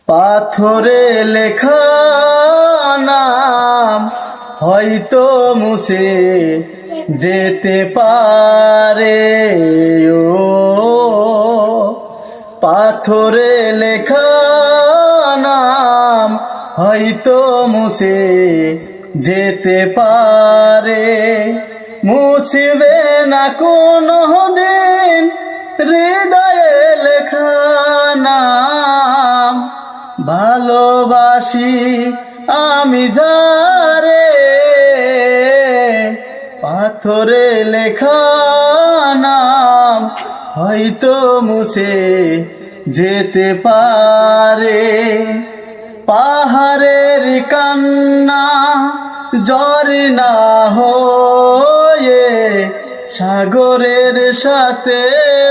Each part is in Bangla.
পাথরে লেখা নাম হয়তো মুছে যেতে পারে। ও পাথরে লেখা নাম হয়তো মুছে যেতে পারে। মুছবে না কোনো দিন হৃদয়ে লেখা নাম। ভালোবাসি আমি যারে, পাথরে লেখা নাম হয়তো মুছে যেতে পারে। পাহাড়ের কান্না ঝর্ণা হয়ে সাগরের সাথে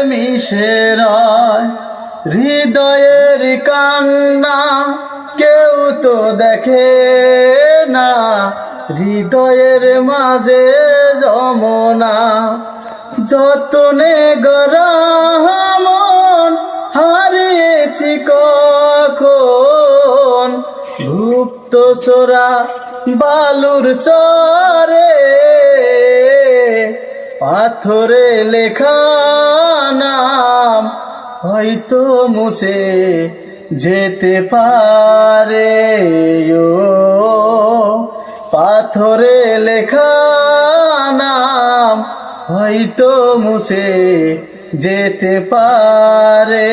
মিশে রয়। হৃদয়ের কান্না কেউ তো দেখে না, হৃদয়ের মাঝে যমুনা। যতনে গড়া মন হারিয়েছি কখন, গুপ্ত চোরা বালুর চরে। পাথরে লেখা নাম হয়তো মুছে যেতে পারে। ও পাথরে লেখা নাম হয়তো মুছে যেতে পারে।